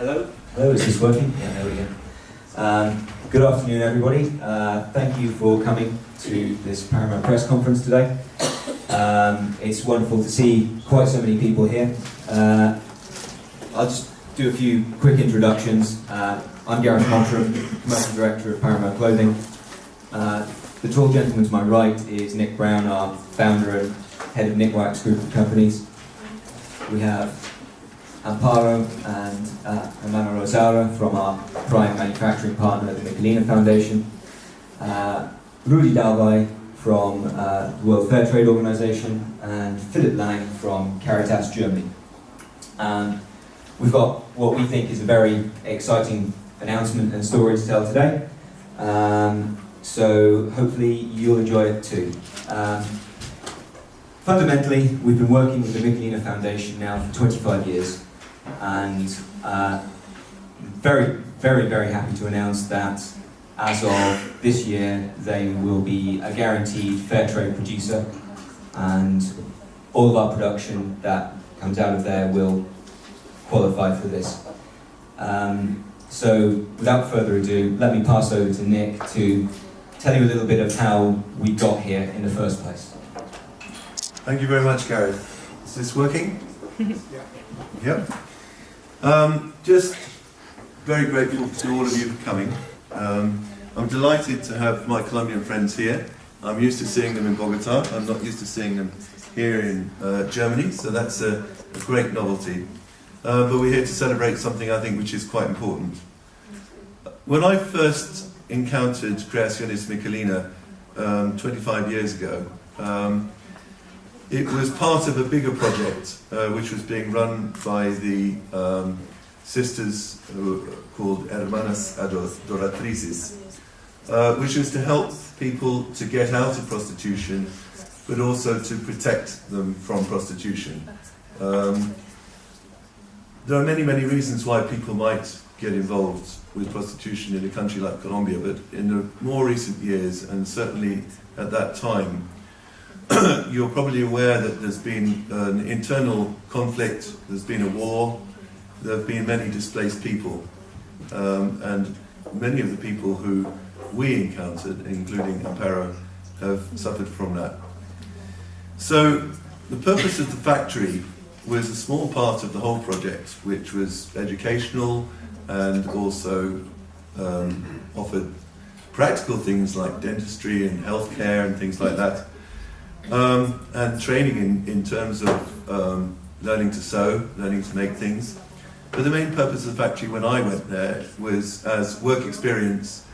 Hello, is this working? Yeah, there we go. Good afternoon, everybody. Thank you for coming to this Páramo press conference today. It's wonderful to see quite so many people here. I'll just do a few quick introductions. I'm Gareth Mottram, Commercial Director of Páramo Clothing. The tall gentleman to my right is Nick Brown, our founder and head of Nick Wax Group of Companies. We have Páramo and Amanda Rosaura from our prime manufacturing partner, the Miquelina Foundation. Rudy Dalby from the World Fair Trade Organization, and Philip Lang from Caritas, Germany. We've got what we think is a very exciting announcement and story to tell today. So hopefully you'll enjoy it too. Fundamentally, we've been working with the Miquelina Foundation now for 25 years, and very, very, very happy to announce that as of this year, they will be a guaranteed fair trade producer, and all of our production that comes out of there will qualify for this. So without further ado, let me pass over to Nick to tell you a little bit of how we got here in the first place. Thank you very much, Gareth. Is this working? Yep. Just very grateful to all of you for coming. I'm delighted to have my Colombian friends here. I'm used to seeing them in Bogota. I'm not used to seeing them here in Germany, so that's a great novelty. But we're here to celebrate something I think which is quite important. When I first encountered Creaciones Miquelina 25 years ago, it was part of a bigger project which was being run by the sisters called Hermanas Adoratrices, which was to help people to get out of prostitution, but also to protect them from prostitution. There are many, many reasons why people might get involved with prostitution in a country like Colombia, but in the more recent years, and certainly at that time, you're probably aware that there's been an internal conflict, there's been a war, there have been many displaced people, and many of the people who we encountered, including Amparo, have suffered from that. So the purpose of the factory was a small part of the whole project, which was educational and also offered practical things like dentistry and healthcare and things like that. And training in terms of learning to sew, learning to make things. But the main purpose of the factory when I went there was as work experience,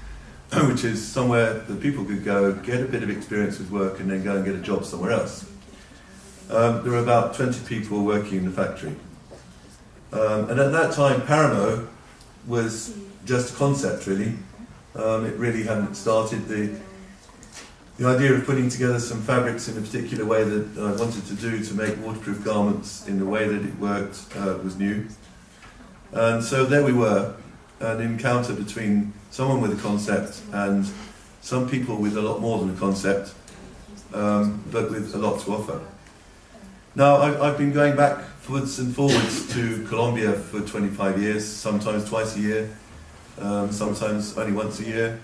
which is somewhere that people could go, get a bit of experience with work and then go and get a job somewhere else. There were about 20 people working in the factory. And at that time, Páramo was just a concept, really. It really hadn't started. The idea of putting together some fabrics in a particular way that I wanted to do to make waterproof garments in the way that it worked was new. And so there we were, an encounter between someone with a concept and some people with a lot more than a concept, but with a lot to offer. Now, I've been going backwards and forwards to Colombia for 25 years, sometimes twice a year, sometimes only once a year.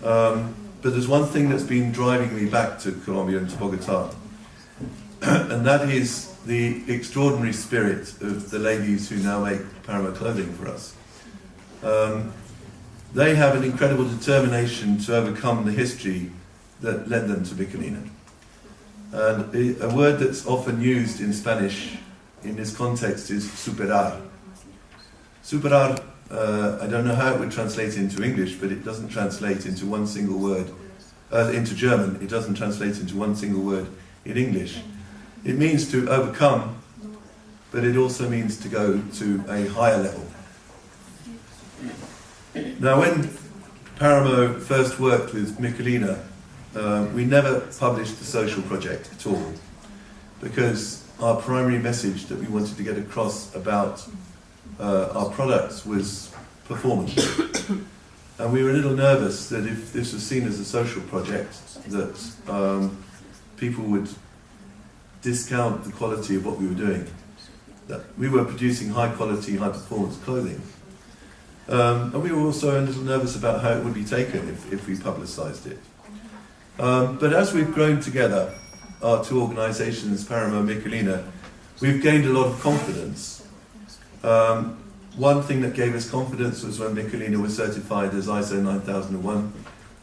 But there's one thing that's been driving me back to Colombia and to Bogota, and that is the extraordinary spirit of the ladies who now make Páramo clothing for us. They have an incredible determination to overcome the history that led them to Miquelina. And a word that's often used in Spanish in this context is superar. Superar, I don't know how it would translate into English, but it doesn't translate into one single word. Into German, it doesn't translate into one single word in English. It means to overcome, but it also means to go to a higher level. Now, when Páramo first worked with Miquelina, we never published the social project at all, because our primary message that we wanted to get across about our products was performance. And we were a little nervous that if this was seen as a social project, that people would discount the quality of what we were doing. that we were producing high quality, high performance clothing. And we were also a little nervous about how it would be taken if we publicised it. But as we've grown together, our two organisations, Páramo and Miquelina, we've gained a lot of confidence. One thing that gave us confidence was when Miquelina was certified as ISO 9001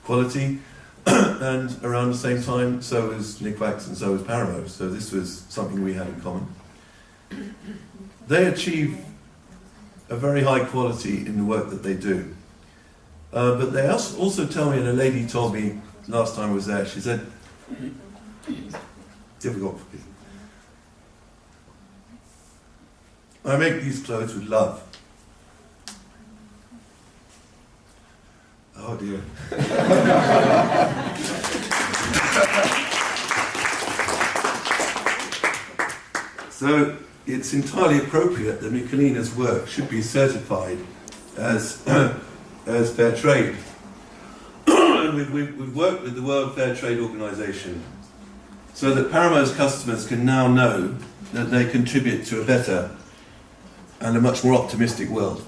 quality, and around the same time, so was Nickwax and so was Páramo, so this was something we had in common. They achieve a very high quality in the work that they do. But they also tell me, and a lady told me last time I was there, she said, difficult for me. I make these clothes with love. Oh dear. So it's entirely appropriate that Miquelina's work should be certified as fair trade. And we've worked with the World Fair Trade Organization so that Páramo's customers can now know that they contribute to a better and a much more optimistic world.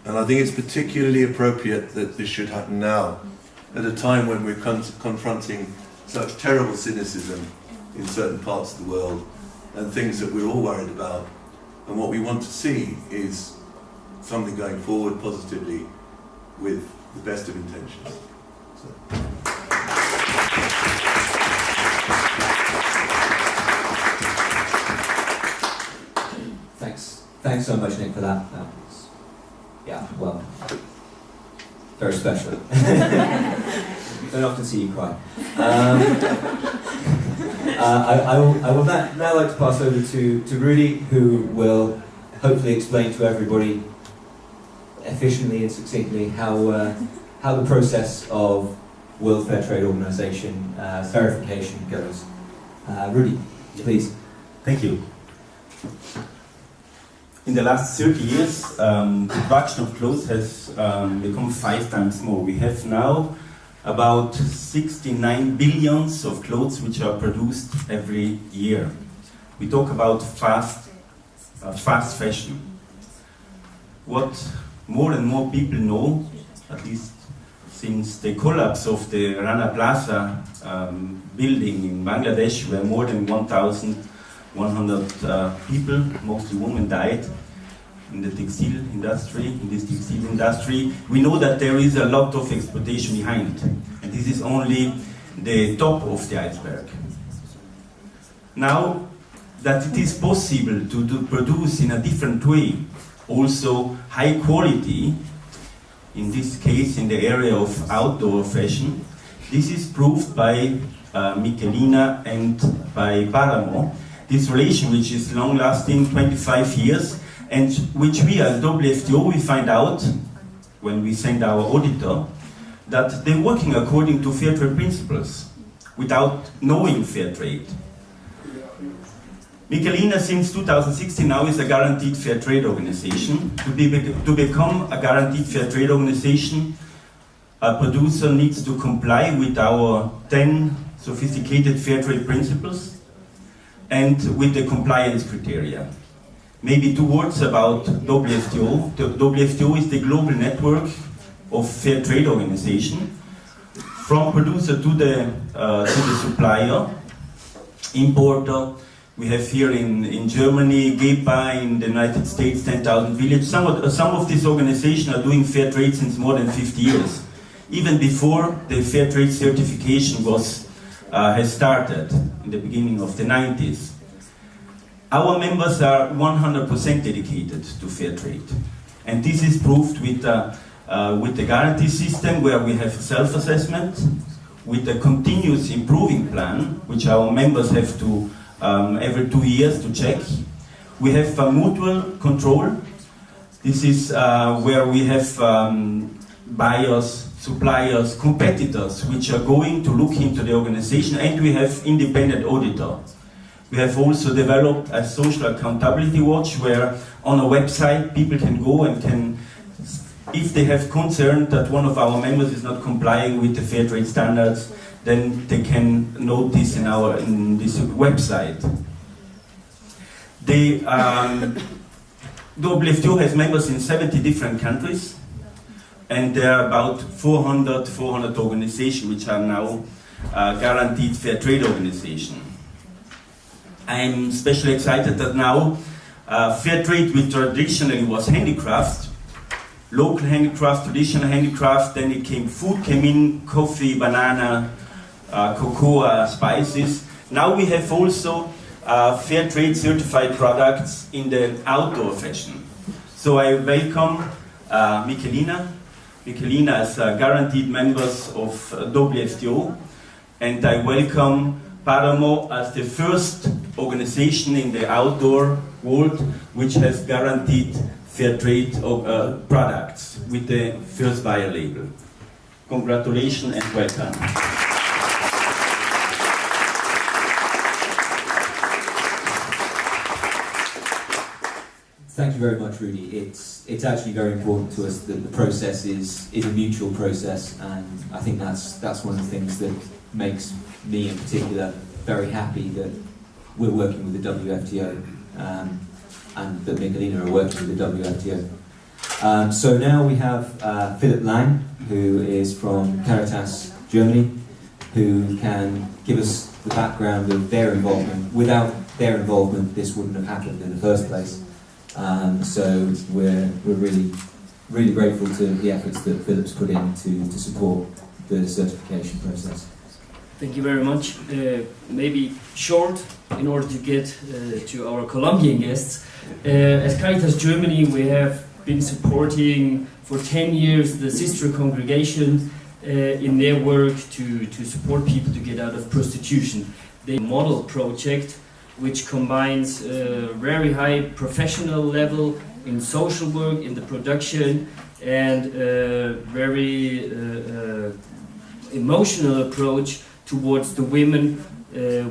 And I think it's particularly appropriate that this should happen now, at a time when we're confronting such terrible cynicism in certain parts of the world, and things that we're all worried about. And what we want to see is something going forward positively with the best of intentions. So. Thanks so much, Nick, for that. That was, yeah, well, very special. Don't often see you cry. I will now like to pass over to Rudy, who will hopefully explain to everybody efficiently and succinctly how the process of World Fair Trade Organization verification goes. Rudy, please. Thank you. In the last 30 years, the production of clothes has become 5 times more. We have now about 69 billions of clothes which are produced every year. We talk about fast fashion. What more and more people know, at least since the collapse of the Rana Plaza building in Bangladesh, where more than 1,100 people, mostly women, died in the textile industry, we know that there is a lot of exploitation behind, and this is only the top of the iceberg. Now that it is possible to produce in a different way, also high quality, in this case in the area of outdoor fashion, this is proved by Miquelina and by Páramo. This relation, which is long-lasting, 25 years, and which we as WFTO, we find out when we send our auditor that they're working according to fair trade principles without knowing fair trade. Miquelina, since 2016 now, is a guaranteed fair trade organization. To become a guaranteed fair trade organization, a producer needs to comply with our 10 sophisticated fair trade principles and with the compliance criteria. Maybe 2 words about WFTO. The WFTO is the global network of fair trade organization, from producer to the supplier, importer. We have here in Germany, GEPA, in the United States, 10,000 Village. Some of these organizations are doing fair trade since more than 50 years, even before the fair trade certification has started in the beginning of the 90s. Our members are 100% dedicated to fair trade, and this is proved with the guarantee system, where we have self-assessment, with a continuous improving plan, which our members have to every 2 years to check. We have mutual control. This is where we have buyers, suppliers, competitors, which are going to look into the organization, and we have independent auditor. We have also developed a social accountability watch, where on a website people can go and can, if they have concern that one of our members is not complying with the fair trade standards, then they can note this in this website. The WFTO has members in 70 different countries, and there are about 400 organizations which are now guaranteed fair trade organizations. I'm especially excited that now fair trade, which traditionally was handicraft, local handicraft, traditional handicraft, then it came food, came in coffee, banana, cocoa, spices. Now we have also fair trade certified products in the outdoor fashion. So I welcome Miquelina as guaranteed members of WFTO, and I welcome Páramo as the first organization in the outdoor world which has guaranteed fair trade products with the first buyer label. Congratulations and welcome. Thank you very much, Rudy. It's actually very important to us that the process is a mutual process, and I think that's one of the things that makes me in particular very happy that we're working with the WFTO and that Miquelina are working with the WFTO. So now we have Philip Lang, who is from Caritas, Germany, who can give us the background of their involvement. Without their involvement, this wouldn't have happened in the first place. So we're really grateful to the efforts that Philip's put in to support the certification process. Thank you very much. Maybe short, in order to get to our Colombian guests. As Caritas Germany, we have been supporting for 10 years the sister congregation in their work to support people to get out of prostitution. The model project, which combines very high professional level in social work, in the production, and very emotional approach towards the women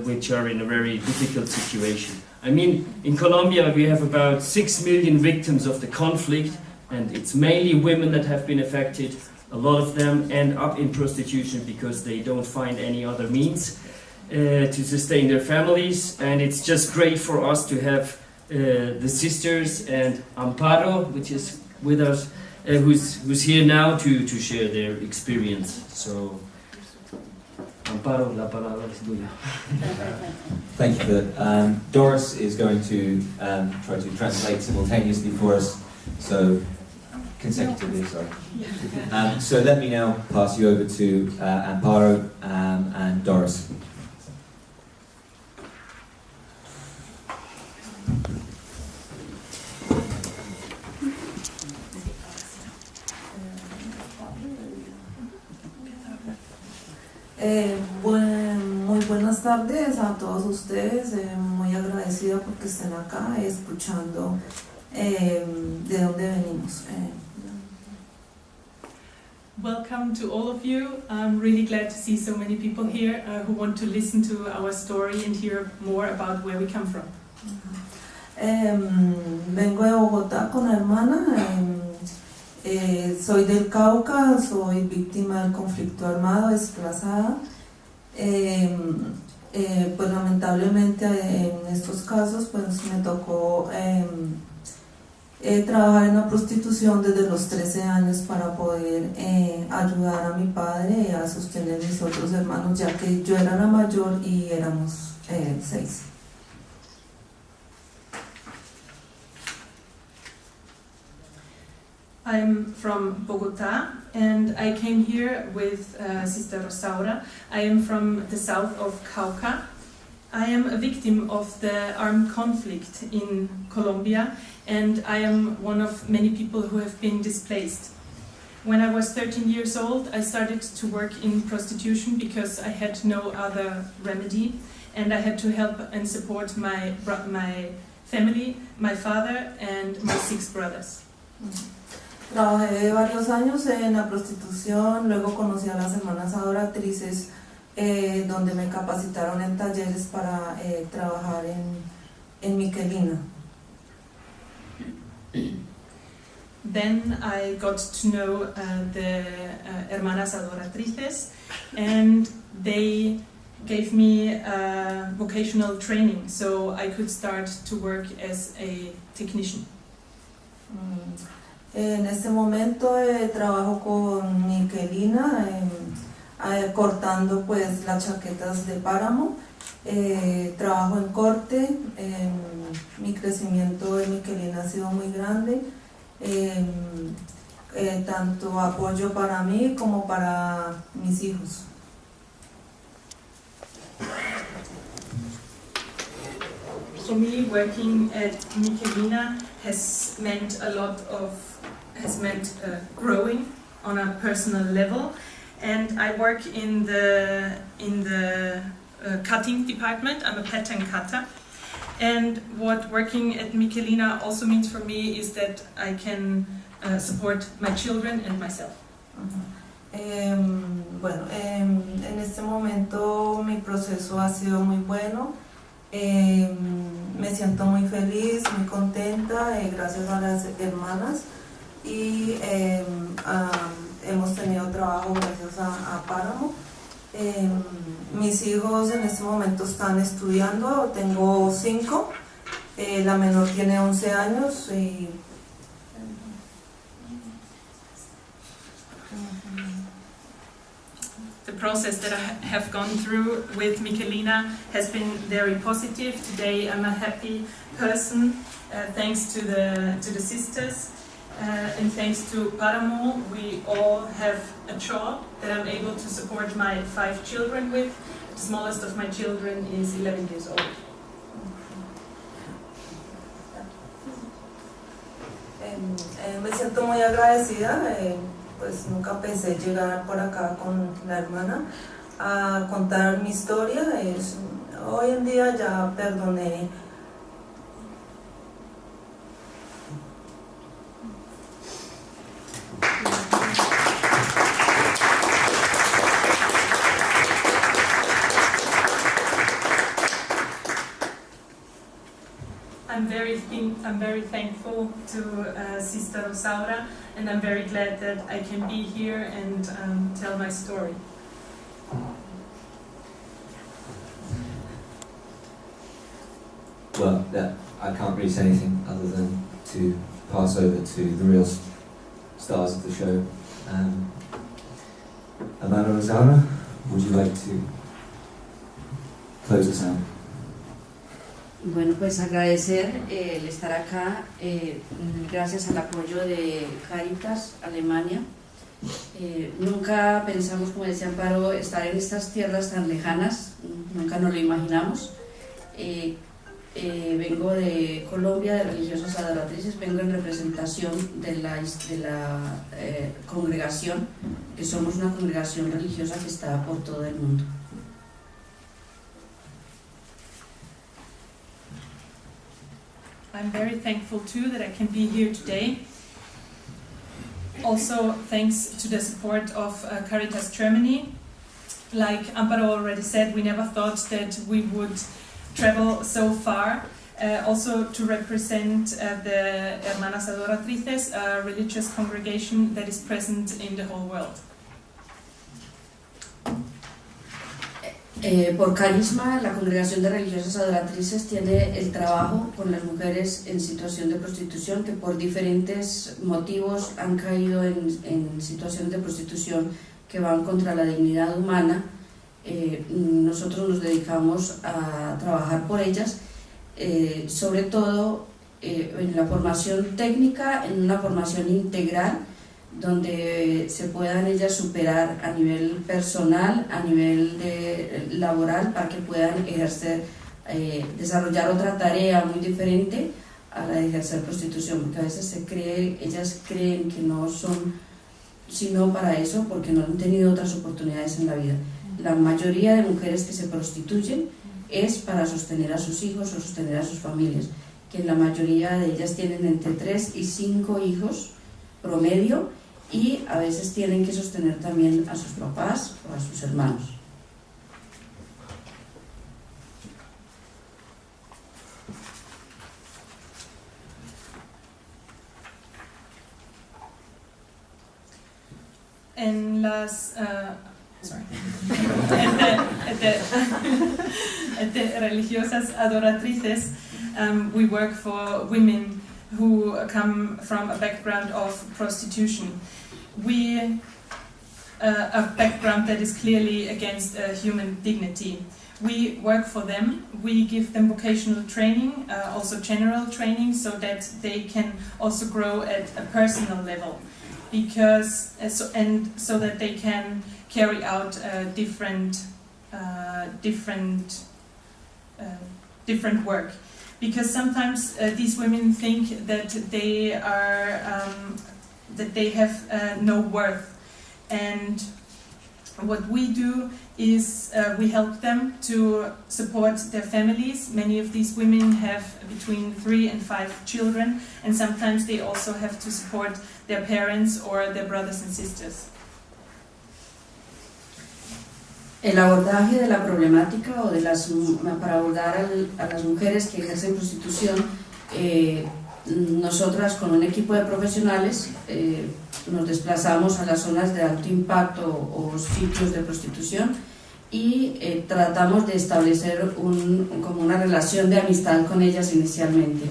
which are in a very difficult situation. I mean, in Colombia we have about 6 million victims of the conflict, and it's mainly women that have been affected. A lot of them end up in prostitution because they don't find any other means to sustain their families, and it's just great for us to have the sisters and Amparo, which is with us, who's here now to share their experience. So, Amparo, la palabra es tuya. Thank you for that. Doris is going to try to translate simultaneously for us, so consecutively, sorry. So let me now pass you over to Amparo and Doris. Muy buenas tardes a todos ustedes, muy agradecida porque estén acá escuchando de dónde venimos. Welcome to all of you. I'm really glad to see so many people here who want to listen to our story and hear more about where we come from. Vengo de Bogotá con la hermana. Soy del Cauca, soy víctima del conflicto armado, desplazada. Pues lamentablemente en estos casos pues me tocó trabajar en la prostitución desde los 13 años para poder ayudar a mi padre a sostener a mis otros hermanos, ya que yo era la mayor y éramos 6. I'm from Bogota and I came here with Sister Rosaura. I am from the south of Cauca. I am a victim of the armed conflict in Colombia, and I am one of many people who have been displaced. When I was 13 years old, I started to work in prostitution because I had no other remedy, and I had to help and support my family, my father and my 6 brothers. Trabajé varios años en la prostitución, luego conocí a las hermanas adoratrices, donde me capacitaron en talleres para trabajar en Miquelina. Then I got to know the Hermanas Adoratrices, and they gave me vocational training, so I could start to work as a technician. En este momento trabajo con Miquelina, cortando pues las chaquetas de Páramo. Trabajo en corte. Mi crecimiento de Miquelina ha sido muy grande. Tanto apoyo para mí como para mis hijos. For me, working at Miquelina has meant growing on a personal level, and I work in the cutting department. I'm a pattern cutter, and what working at Miquelina also means for me is that I can support my children and myself. Bueno, en este momento mi proceso ha sido muy bueno. Me siento muy feliz, muy contenta, gracias a las hermanas, y hemos tenido trabajo gracias a Páramo. Mis hijos en este momento están estudiando, tengo 5, la menor tiene 11 años y The process that I have gone through with Miquelina has been very positive. Today I'm a happy person, thanks to the sisters, and thanks to Páramo. We all have a job that I'm able to support my 5 children with. The smallest of my children is 11 years old. Me siento muy agradecida, pues nunca pensé llegar por acá con la hermana a contar mi historia. Hoy en día ya perdoné. I'm very thankful to Sister Rosaura, and I'm very glad that I can be here and tell my story. Well, I can't really say anything other than to pass over to the real stars of the show. Amanda Rosaura, would you like to close us out? Bueno, pues agradecer el estar acá, gracias al apoyo de Caritas, Alemania. Nunca pensamos, como decía Amparo, estar en estas tierras tan lejanas, nunca nos lo imaginamos. Vengo de Colombia, de religiosas adoratrices, vengo en representación de la congregación, que somos una congregación religiosa que está por todo el mundo. I'm very thankful too that I can be here today. Also thanks to the support of Caritas Germany. Like Amparo already said, we never thought that we would travel so far. Also to represent the Hermanas Adoratrices, a religious congregation that is present in the whole world. Por carisma, la Congregación de Religiosas Adoratrices tiene el trabajo con las mujeres en situación de prostitución que por diferentes motivos han caído en situación de prostitución que van contra la dignidad humana. Nosotros nos dedicamos a trabajar por ellas, sobre todo en la formación técnica, en una formación integral, donde se puedan ellas superar a nivel personal, a nivel laboral, para que puedan ejercer, desarrollar otra tarea muy diferente a la de ejercer prostitución, porque a veces ellas creen que no son sino para eso porque no han tenido otras oportunidades en la vida. La mayoría de mujeres que se prostituyen es para sostener a sus hijos o sostener a sus familias, que la mayoría de ellas tienen entre 3 y 5 hijos promedio, y a veces tienen que sostener también a sus papás o a sus hermanos. sorry, at the Religiosas Adoratrices, we work for women who come from a background of prostitution. A background that is clearly against human dignity. We work for them, we give them vocational training, also general training, so that they can also grow at a personal level, because so that they can carry out different work. Because sometimes these women think that they have no worth. And what we do is we help them to support their families. Many of these women have between 3 and 5 children, and sometimes they also have to support their parents or their brothers and sisters. El abordaje de la problemática o para abordar a las mujeres que ejercen prostitución, nosotras con un equipo de profesionales nos desplazamos a las zonas de alto impacto o sitios de prostitución y tratamos de establecer como una relación de amistad con ellas inicialmente.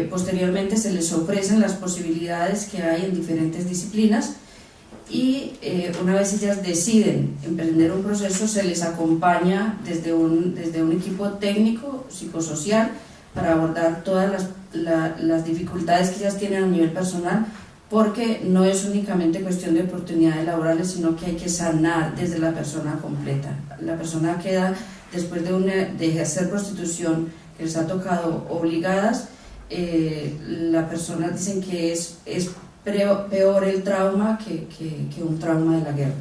Posteriormente se les ofrecen las posibilidades que hay en diferentes disciplinas y una vez ellas deciden emprender un proceso, se les acompaña desde un equipo técnico, psicosocial, para abordar todas las dificultades que ellas tienen a nivel personal, porque no es únicamente cuestión de oportunidades laborales, sino que hay que sanar desde la persona completa. La persona queda, después de ejercer prostitución, que les ha tocado obligadas, las personas dicen que es peor el trauma que un trauma de la guerra.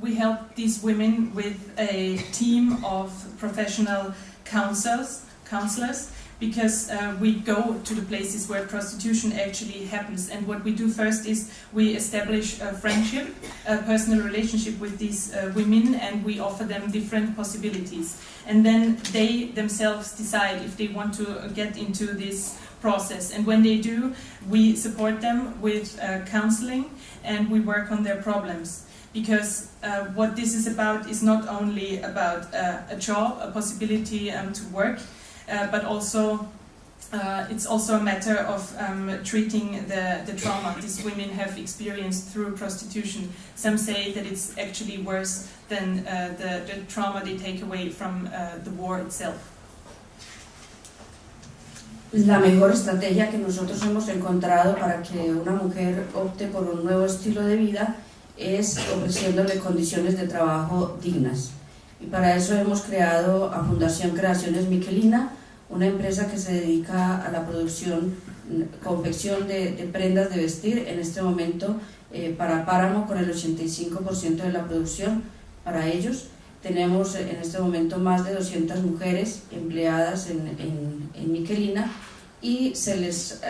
We help these women with a team of professional counselors, because we go to the places where prostitution actually happens. And what we do first is we establish a friendship, a personal relationship with these women, and we offer them different possibilities. And then they themselves decide if they want to get into this process. And when they do, we support them with counseling, and we work on their problems. Because what this is about is not only about a job, a possibility to work, but also it's also a matter of treating the trauma these women have experienced through prostitution. Some say that it's actually worse than the trauma they take away from the war itself. La mejor estrategia que nosotros hemos encontrado para que una mujer opte por un nuevo estilo de vida es ofreciéndole condiciones de trabajo dignas. Y para eso hemos creado a Fundación Creaciones Miquelina, una empresa que se dedica a la producción, confección de prendas de vestir, en este momento para Páramo con el 85% de la producción para ellos. Tenemos en este momento más de 200 mujeres empleadas en Miquelina y se les,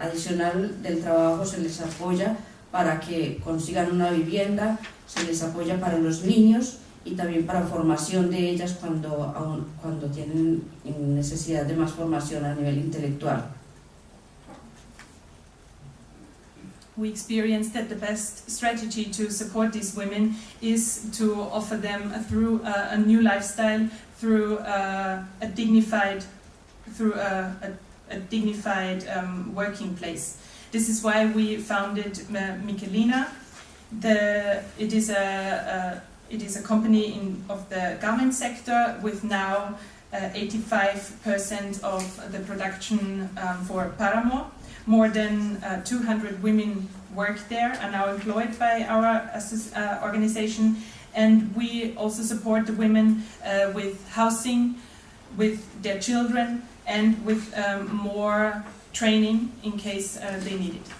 adicional del trabajo, se les apoya para que consigan una vivienda, se les apoya para los niños y también para formación de ellas cuando tienen necesidad de más formación a nivel intelectual. We experienced that the best strategy to support these women is to offer them through a new lifestyle, through a dignified working place. This is why we founded Miquelina. It is a company of the garment sector with now 85% of the production for Páramo. More than 200 women work there, are now employed by our organization, and we also support the women with housing, with their children, and with more training in case they need it.